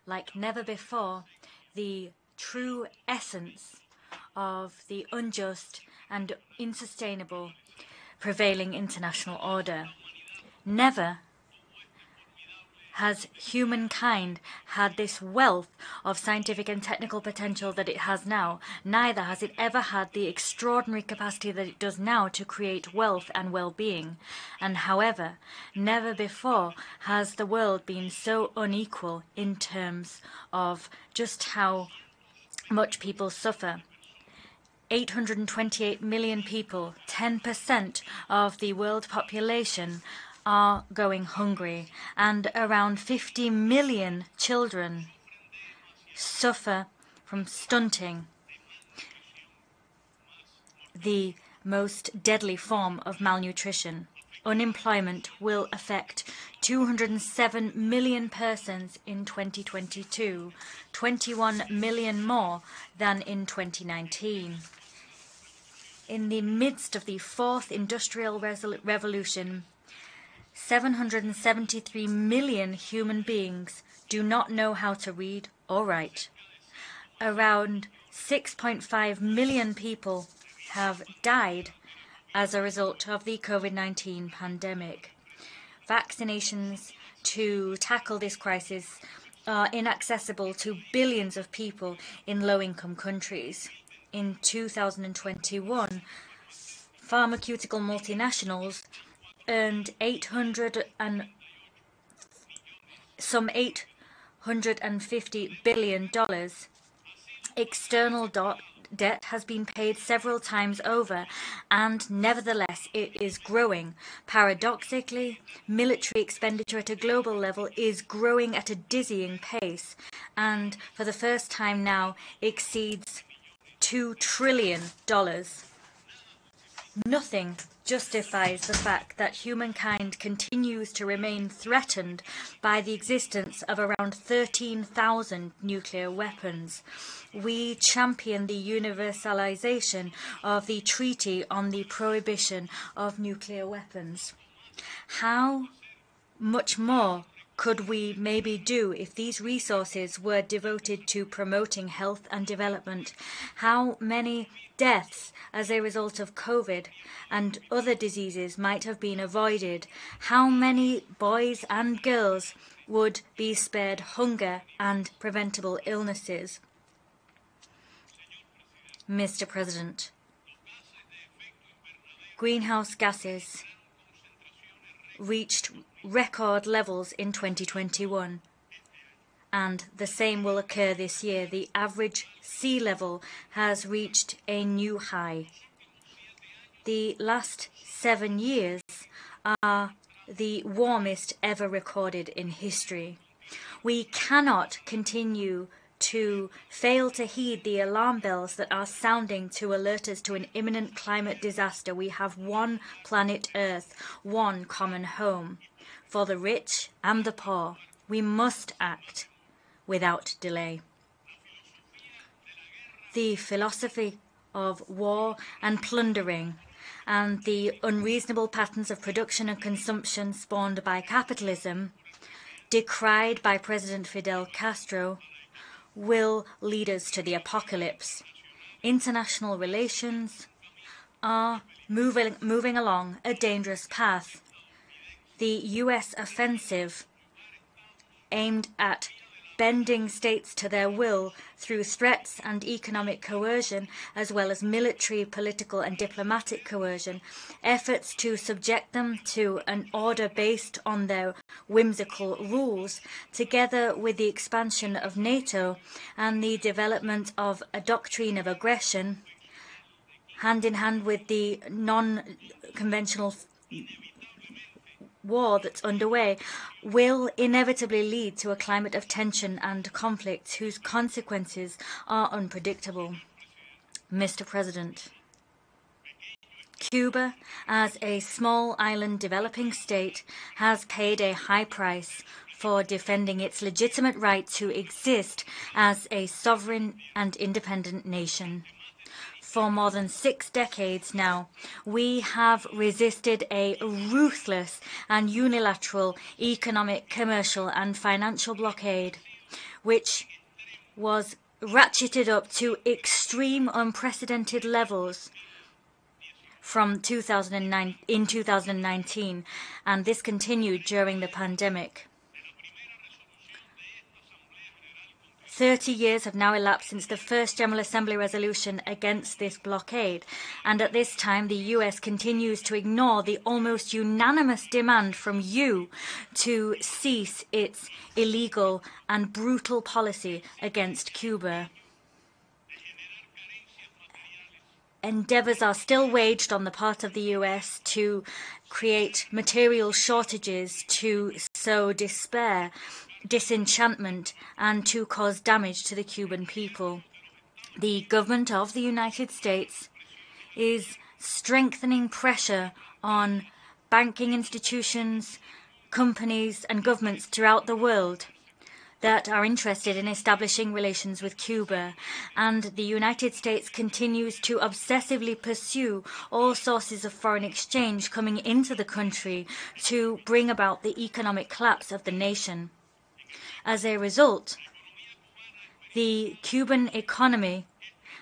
like never before, the true essence of the unjust and unsustainable prevailing international order. Never has humankind had this wealth of scientific and technical potential that it has now. Neither has it ever had the extraordinary capacity that it does now to create wealth and well-being. And however, never before has the world been so unequal in terms of just how much people suffer. 828 million people, 10% of the world population, are going hungry, and around 50 million children suffer from stunting, the most deadly form of malnutrition. Unemployment will affect 207 million persons in 2022, 21 million more than in 2019. In the midst of the fourth industrial revolution, 773 million human beings do not know how to read or write. Around 6.5 million people have died as a result of the COVID-19 pandemic. Vaccinations to tackle this crisis are inaccessible to billions of people in low-income countries. In 2021, pharmaceutical multinationals earned $850 billion. External debt has been paid several times over, and nevertheless it is growing. Paradoxically, military expenditure at a global level is growing at a dizzying pace, and for the first time now exceeds $2 trillion. Nothing justifies the fact that humankind continues to remain threatened by the existence of around 13,000 nuclear weapons. We champion the universalization of the Treaty on the Prohibition of Nuclear Weapons. How much more could we maybe do if these resources were devoted to promoting health and development? How many deaths as a result of COVID and other diseases might have been avoided? How many boys and girls would be spared hunger and preventable illnesses? Mr. President, greenhouse gases reached record levels in 2021, and the same will occur this year. The average sea level has reached a new high. The last 7 years are the warmest ever recorded in history. We cannot continue to fail to heed the alarm bells that are sounding to alert us to an imminent climate disaster. We have one planet Earth, one common home. For the rich and the poor, we must act without delay. The philosophy of war and plundering and the unreasonable patterns of production and consumption spawned by capitalism, decried by President Fidel Castro, will lead us to the apocalypse. International relations are moving along a dangerous path. The U.S. offensive, aimed at bending states to their will through threats and economic coercion, as well as military, political and diplomatic coercion, efforts to subject them to an order based on their whimsical rules, together with the expansion of NATO and the development of a doctrine of aggression, hand in hand with the non-conventional war that's underway, will inevitably lead to a climate of tension and conflict whose consequences are unpredictable. Mr. President, Cuba, as a small island developing state, has paid a high price for defending its legitimate right to exist as a sovereign and independent nation. For more than 6 decades now, we have resisted a ruthless and unilateral economic, commercial and financial blockade. which was ratcheted up to extreme unprecedented levels from 2019, and this continued during the pandemic. 30 years have now elapsed since the first General Assembly resolution against this blockade, and at this time the US continues to ignore the almost unanimous demand from you to cease its illegal and brutal policy against Cuba. Endeavors are still waged on the part of the US to create material shortages, to sow despair, disenchantment, and to cause damage to the Cuban people. The government of the United States is strengthening pressure on banking institutions, companies, and governments throughout the world that are interested in establishing relations with Cuba, and the United States continues to obsessively pursue all sources of foreign exchange coming into the country to bring about the economic collapse of the nation. As a result, the Cuban economy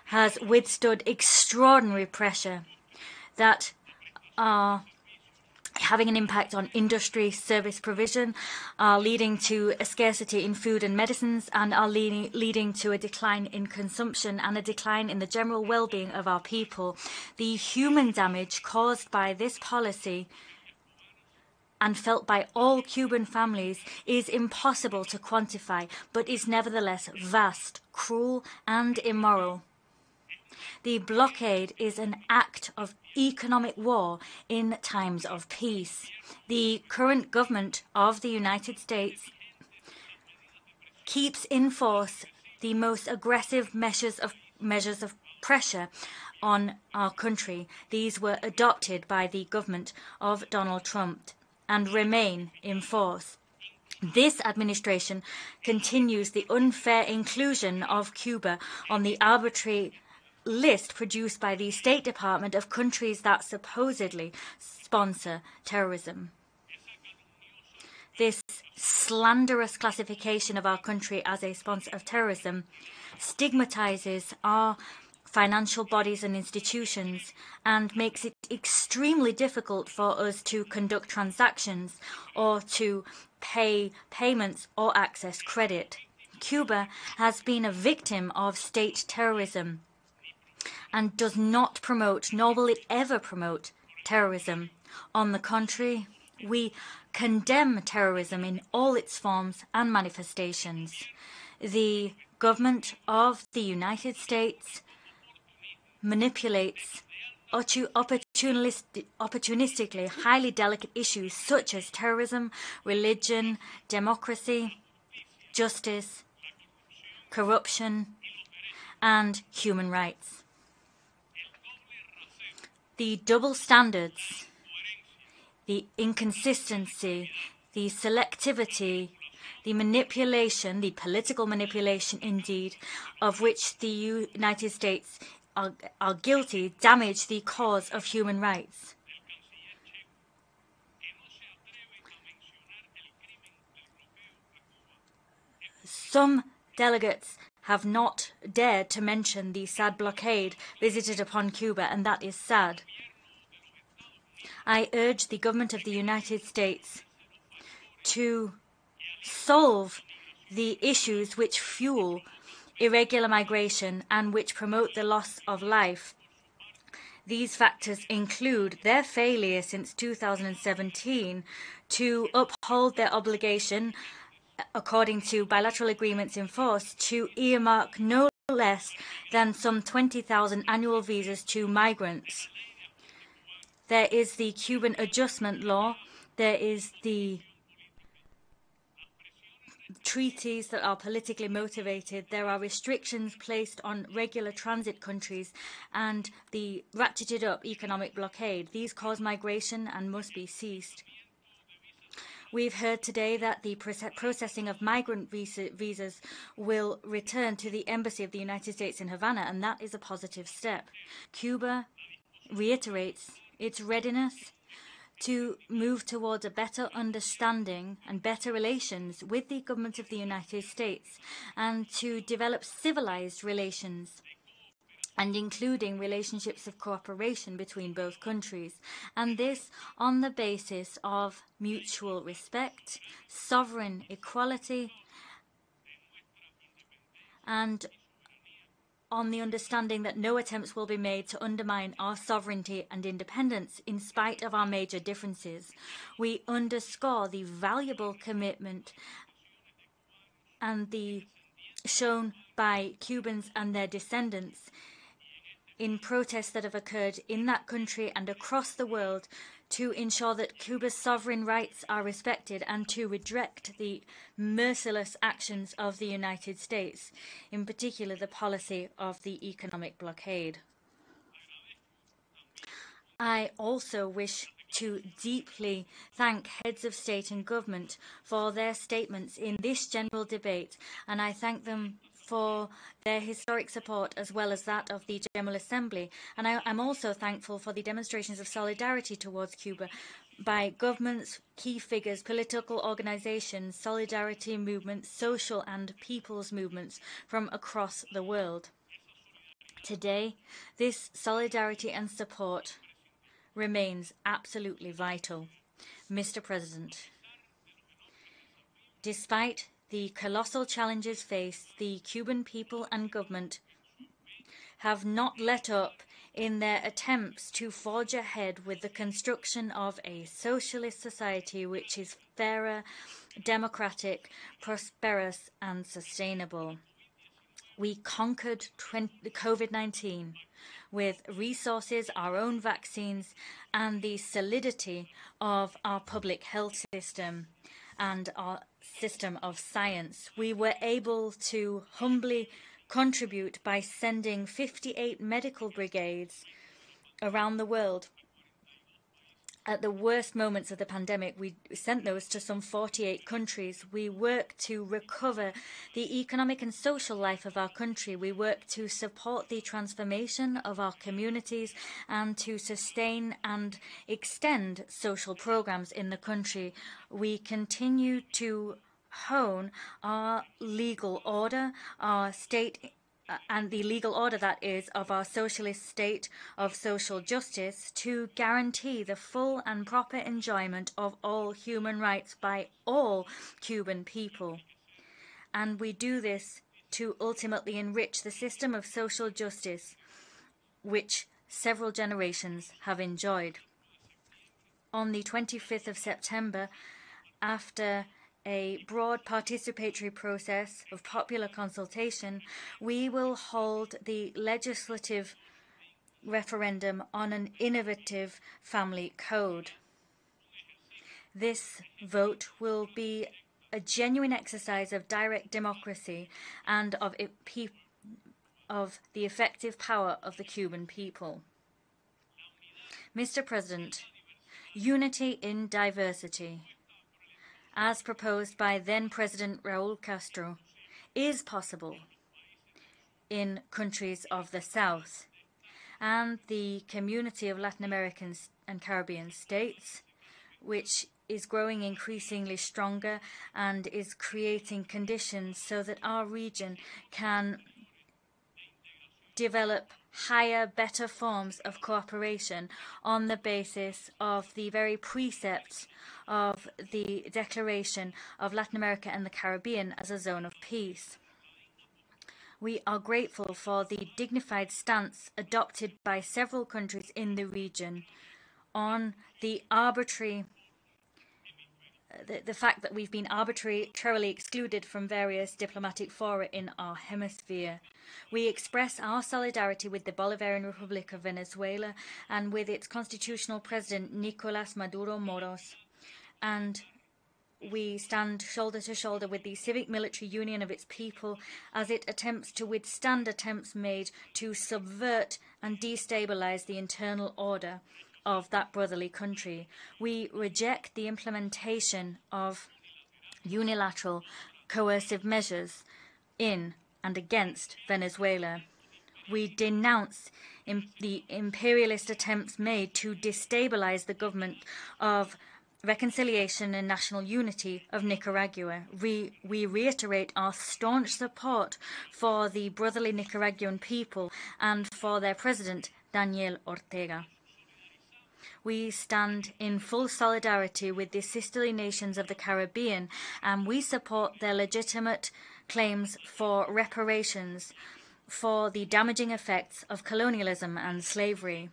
has withstood extraordinary pressure that are having an impact on industry, service provision, are leading to a scarcity in food and medicines, and are leading to a decline in consumption and a decline in the general well-being of our people. The human damage caused by this policy and felt by all Cuban families is impossible to quantify, but is nevertheless vast, cruel, and immoral. The blockade is an act of economic war in times of peace. The current government of the United States keeps in force the most aggressive measures of pressure on our country. These were adopted by the government of Donald Trump and remain in force. This administration continues the unfair inclusion of Cuba on the arbitrary list produced by the State Department of countries that supposedly sponsor terrorism. This slanderous classification of our country as a sponsor of terrorism stigmatizes our financial bodies and institutions and makes it extremely difficult for us to conduct transactions or to pay payments or access credit. Cuba has been a victim of state terrorism and does not promote, nor will it ever promote, terrorism. On the contrary, we condemn terrorism in all its forms and manifestations. The government of the United States manipulates opportunistically highly delicate issues such as terrorism, religion, democracy, justice, corruption, and human rights. The double standards, the inconsistency, the selectivity, the manipulation, the political manipulation indeed, of which the United States are guilty, damage the cause of human rights. Some delegates have not dared to mention the sad blockade visited upon Cuba, and that is sad. I urge the government of the United States to solve the issues which fuel irregular migration and which promote the loss of life. These factors include their failure since 2017 to uphold their obligation, according to bilateral agreements in force, to earmark no less than some 20,000 annual visas to migrants. There is the Cuban Adjustment Law, there is the treaties that are politically motivated, there are restrictions placed on regular transit countries, and the ratcheted up economic blockade. These cause migration and must be ceased. We've heard today that the processing of migrant visas will return to the Embassy of the United States in Havana, and that is a positive step. Cuba reiterates its readiness to move towards a better understanding and better relations with the government of the United States, and to develop civilized relations, and including relationships of cooperation between both countries, and this on the basis of mutual respect, sovereign equality, and on the understanding that no attempts will be made to undermine our sovereignty and independence in spite of our major differences. We underscore the valuable commitment and the shown by Cubans and their descendants in protests that have occurred in that country and across the world to ensure that Cuba's sovereign rights are respected and to reject the merciless actions of the United States, in particular the policy of the economic blockade. I also wish to deeply thank heads of state and government for their statements in this general debate, and I thank them for their historic support as well as that of the General Assembly. And I'm also thankful for the demonstrations of solidarity towards Cuba by governments, key figures, political organizations, solidarity movements, social and people's movements from across the world. Today, this solidarity and support remains absolutely vital. Mr. President, despite the colossal challenges faced, the Cuban people and government have not let up in their attempts to forge ahead with the construction of a socialist society which is fairer, democratic, prosperous, and sustainable. We conquered COVID-19 with resources, our own vaccines, and the solidity of our public health system and our system of science. We were able to humbly contribute by sending 58 medical brigades around the world. At the worst moments of the pandemic, we sent those to some 48 countries. We work to recover the economic and social life of our country. We work to support the transformation of our communities and to sustain and extend social programs in the country. We continue to hone our legal order, our state and the legal order, that is, of our socialist state of social justice to guarantee the full and proper enjoyment of all human rights by all Cuban people. And we do this to ultimately enrich the system of social justice which several generations have enjoyed. On the 25th of September, after a broad participatory process of popular consultation, we will hold the legislative referendum on an innovative family code. This vote will be a genuine exercise of direct democracy and of the effective power of the Cuban people. Mr. President, unity in diversity, as proposed by then-President Raúl Castro, is possible in countries of the South, and the community of Latin American and Caribbean states, which is growing increasingly stronger and is creating conditions so that our region can develop higher, better forms of cooperation on the basis of the very precepts of the Declaration of Latin America and the Caribbean as a zone of peace. We are grateful for the dignified stance adopted by several countries in the region on the fact that we've been arbitrarily excluded from various diplomatic fora in our hemisphere. We express our solidarity with the Bolivarian Republic of Venezuela and with its constitutional president, Nicolás Maduro Moros, and we stand shoulder to shoulder with the civic-military union of its people as it attempts to withstand attempts made to subvert and destabilize the internal order of that brotherly country. We reject the implementation of unilateral coercive measures in and against Venezuela. We denounce the imperialist attempts made to destabilize the government of reconciliation and national unity of Nicaragua. We reiterate our staunch support for the brotherly Nicaraguan people and for their president, Daniel Ortega. We stand in full solidarity with the sisterly nations of the Caribbean, and we support their legitimate claims for reparations for the damaging effects of colonialism and slavery.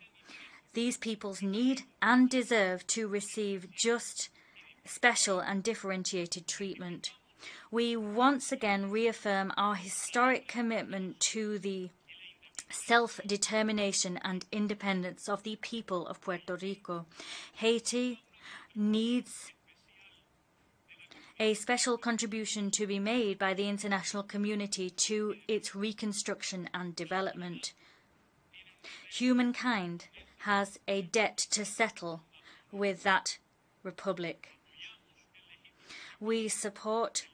These peoples need and deserve to receive just, special and differentiated treatment. We once again reaffirm our historic commitment to the self-determination and independence of the people of Puerto Rico. Haiti needs a special contribution to be made by the international community to its reconstruction and development. Humankind has a debt to settle with that republic. We support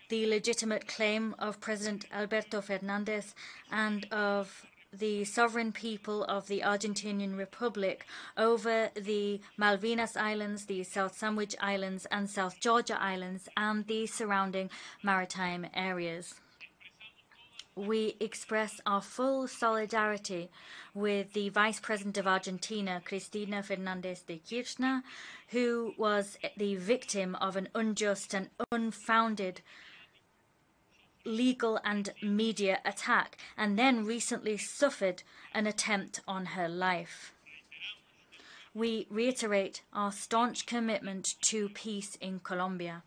the legitimate claim of President Alberto Fernandez and of the sovereign people of the Argentinian Republic over the Malvinas Islands, the South Sandwich Islands and South Georgia Islands and the surrounding maritime areas. We express our full solidarity with the Vice President of Argentina, Cristina Fernandez de Kirchner, who was the victim of an unjust and unfounded legal and media attack, and then recently suffered an attempt on her life. We reiterate our staunch commitment to peace in Colombia.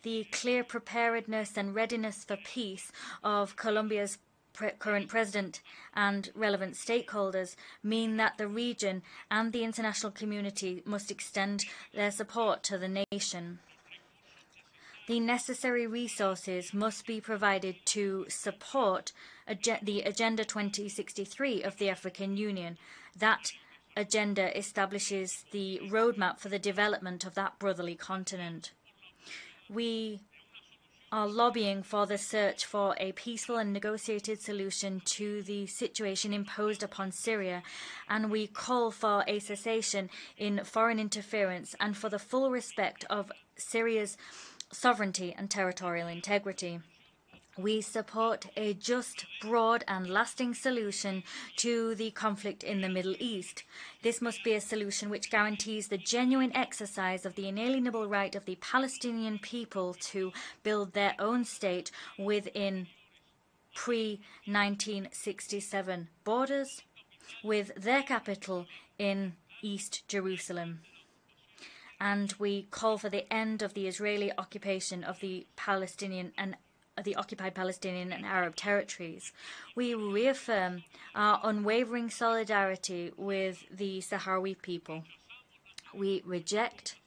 The clear preparedness and readiness for peace of Colombia's current president and relevant stakeholders mean that the region and the international community must extend their support to the nation. The necessary resources must be provided to support the Agenda 2063 of the African Union. That agenda establishes the roadmap for the development of that brotherly continent. We are lobbying for the search for a peaceful and negotiated solution to the situation imposed upon Syria, and we call for a cessation in foreign interference and for the full respect of Syria's sovereignty and territorial integrity. We support a just, broad and lasting solution to the conflict in the Middle East. This must be a solution which guarantees the genuine exercise of the inalienable right of the Palestinian people to build their own state within pre-1967 borders, with their capital in East Jerusalem. And we call for the end of the Israeli occupation of the occupied Palestinian and Arab territories. We reaffirm our unwavering solidarity with the Sahrawi people. We reject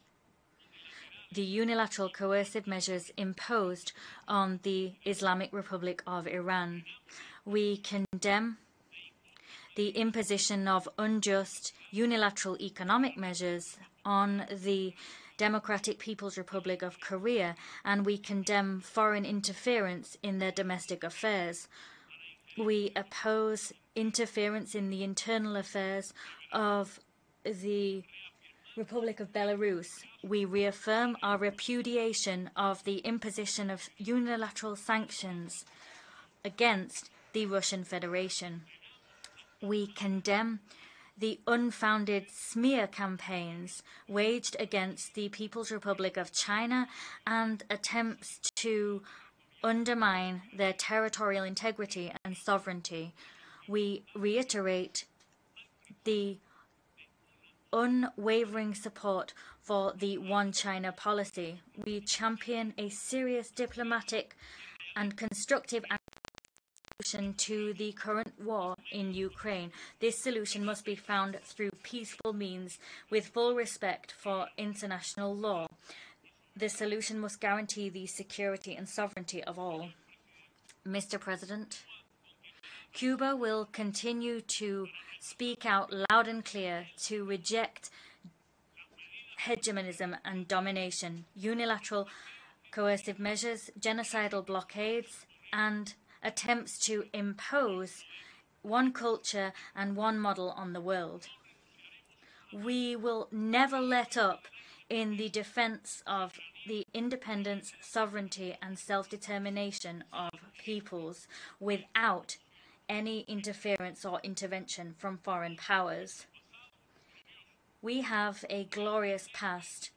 the unilateral coercive measures imposed on the Islamic Republic of Iran. We condemn the imposition of unjust unilateral economic measures on the Democratic People's Republic of Korea, and we condemn foreign interference in their domestic affairs. We oppose interference in the internal affairs of the Republic of Belarus. We reaffirm our repudiation of the imposition of unilateral sanctions against the Russian Federation. We condemn the unfounded smear campaigns waged against the People's Republic of China and attempts to undermine their territorial integrity and sovereignty. We reiterate the unwavering support for the One China policy. We champion a serious diplomatic and constructive solution to the current war in Ukraine. This solution must be found through peaceful means with full respect for international law. The solution must guarantee the security and sovereignty of all. Mr. President, Cuba will continue to speak out loud and clear to reject hegemonism and domination, unilateral coercive measures, genocidal blockades, and attempts to impose one culture and one model on the world. We will never let up in the defense of the independence, sovereignty and self-determination of peoples without any interference or intervention from foreign powers. We have a glorious past,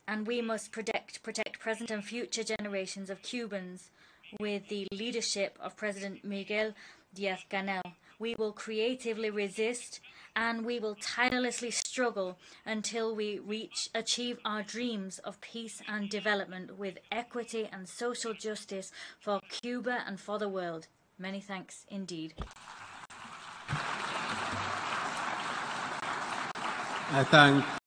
and we must protect present and future generations of Cubans with the leadership of President Miguel Díaz-Canel. We will creatively resist, and we will tirelessly struggle until we achieve our dreams of peace and development with equity and social justice for Cuba and for the world. Many thanks indeed. I thank